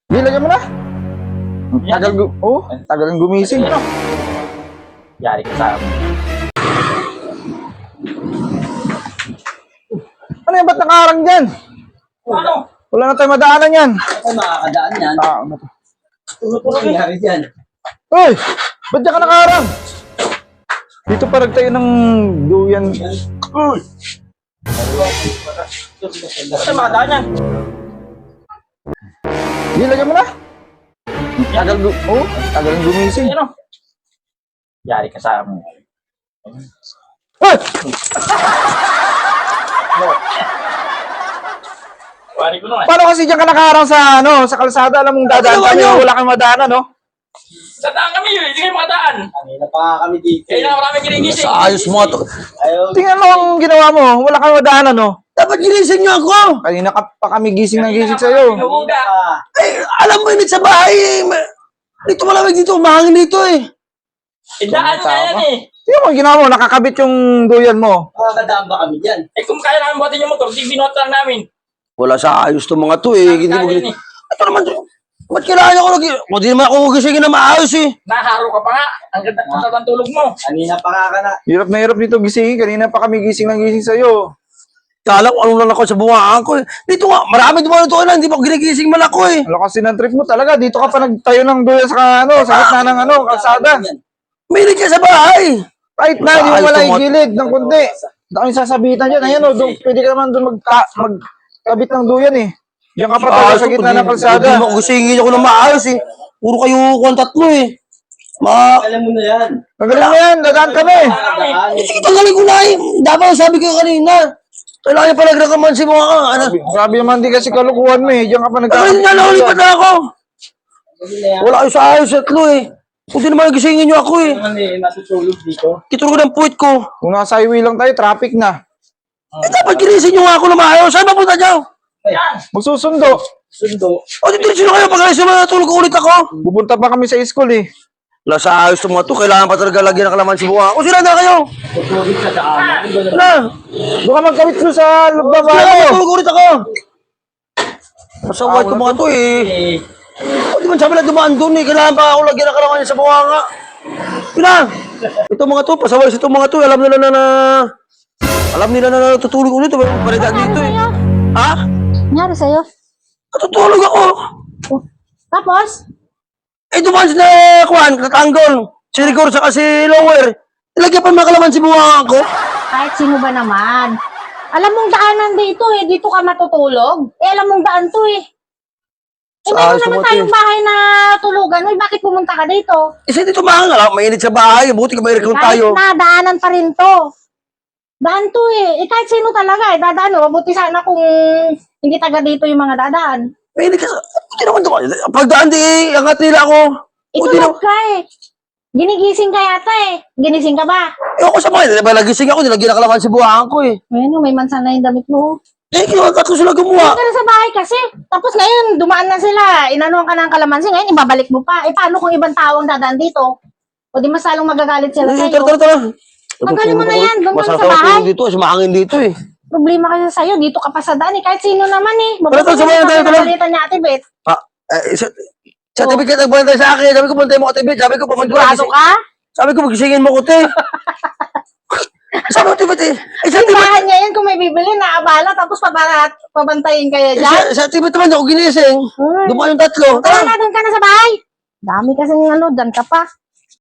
Di, lagyan mo na. Tagal ng gumising. Yari ka sa amin. Ano yan, ba't nakaharang dyan? Ano? Wala na tayo madaanan yan. Ako makakadaan yan. Ano to? Tulog-tulog nangyari dyan. Uy! Ba't dyan ka nakaharang? Dito pa nagtayo ng duyan. Uy! Kasi makadaan yan. Di, lagyan mo na. Tagal ng gumising. Ano? Yari ka sa amin. Uy! Wari ko na eh. Paano kasi dyan ka nakaharang sa, sa kalsada? Alam mong dadaan kami, wala kang madaanan, no? Sa daan kami yun, hindi kayo makadaan. Kanina pa kami dito. Kaya na marami ginigising. Sa ayos mo to. Ayaw. Tingnan mo ang ginawa mo, wala kang madaanan, no? Dapat ginising niyo ako. Kanina pa kami gising ng gising sa'yo. Pinuhuda. Eh, alam mo init sa bahay eh. Dito malamig dito, mahangin dito eh. Daan nga yan eh. Tingnan mo ang ginawa mo, nakakabit yung duyan mo. Makakadaan ba kami dyan? Eh kung kaya namin buhatin yung motor, di binuhat lang namin. Wala sa ayos to mga to eh. Hindi mo Kanin eh. Ito naman to. Ba't kailangan ako lagi? Hindi naman ako gisingin na maayos eh. Naharo ka pa nga. Ang ganda ng tulog mo. Kanina pa ka na. Hirap na hirap dito gisingin, kanina pa kami gising ng gising sa'yo. Kala ko anong lang ako sa bungaan ko eh. Dito nga, marami dumaan ito na. Hindi pa ako ginigising man ako eh. Wala kasi ng trip mo talaga, dito ka pa nagtayo ng duyan sa sa gitna ng kalsada. May ka sa bahay. Kahit na, di mo wala igilid ng kunti. Dami sasabitan dyan, ayan o, pwede ka naman doon magkabit ng duyan eh. Diyan ka pa talaga sa gitna ng kalsada. Hindi mo ako gisingin ako na maayos eh. Puro kayo kontat mo eh. Alam mo na yan. Magaling mo yan, dadaan kami. Sige, tanggalin ko na eh. Dapat sabi ko kanina. Kailangan niya pala nagkakamansi mo ka. Ano? Sabi naman di kasi kalukuhan mo eh. Diyan ka pa Ay, nalaulipat na ako. Wala kayo sa ayos at lo eh. Kung di naman gisingin niyo ako eh. Naman eh, natutulog dito. Kitulog ng puwit ko. Kung nasa highway lang tayo, traffic na. Eh, dapat ginising niyo nga ako na maayos. Saan mapunta niyo? Magsusundo. Sundo. O, dito sino kayo? Pag-alis naman natulog ulit ako. Pupunta pa kami sa school eh. Wala sa ayos itong mga to. Kailangan pa talaga lagyan ng kalamansi buha. O, sila na kayo. Tutulog sa daan. Wala. Doon ka magkabit doon sa loob Sila mo. natulog ulit ako. Masaway ko mga to eh. Eh, O, di man sabi na dumaan doon eh. Kailangan pa ako lagyan ng kalamansi sa buha nga. Sila. Ito mga to. Pasaway sa itong mga to. Alam nila na natutulog ulit. Paridad dito eh. Ha? Nangyari sa'yo? Natutulog ako. Tapos? Eh, dumaan na kuhan, katanggol. Si Rigor sa kasi lower. Ilagyan pa mga kalamansi buha ako. Kahit sino ba naman. Alam mong daanan dito eh. Dito ka matutulog. Eh, alam mong daan to eh. Eh, meron naman tayong bahay na tulugan. Uy, bakit pumunta ka dito? Isa dito mahanga, mainit sa bahay. Buti ka may aircon Kahit tayo. na, daanan pa rin to. Daan to eh. Eh, kahit sino talaga eh. Dadaan. Mabuti sana kung hindi taga dito yung mga dadaan. Mainit ka sa... Buti naman to. Pagdaan di, angat nila ako. Buti Itulog naman. ka eh. Ginigising ka yata eh. Ginising ka ba? Eh, ako sa bahay. Diba nagising ako, nilagyan na kalamansi buhaan ko eh. Ayun, may mansan na yung damit mo. Eh, kinagat ko sila gumawa. Hindi ka na sa bahay kasi. Tapos ngayon, dumaan na sila. Inanuhan ka ng kalamansi. Ngayon, ibabalik mo pa. Eh, paano kung ibang tao ang dadaan dito? O di mas lalong magagalit sila Eh, sa'yo. tara. Tanggalin mo na yan. Doon ka na sa Masarap bahay. dito, kasi mahangin dito eh. Problema kasi sa'yo. Dito ka pa sa daan eh. Kahit sino naman eh. Tara, tara, sabay na tayo, tara. Pinagalitan niya Ate Beth. Sa TV ka nagbantay sa akin. Sabi ko, bantay mo ka TV. Sabi ko, Sigurado ka? Sabi ko, magisingin mo ko, te. Sabi ko, te. Eh, sa TV, Tindahan niya yan kung may bibili na abala. Tapos pabantayin kaya dyan. sa TV naman ako ginising. Ay. Dumaan yung tatlo. Tara na, doon ka na sa bahay. Dami kasi ano, dyan ka pa.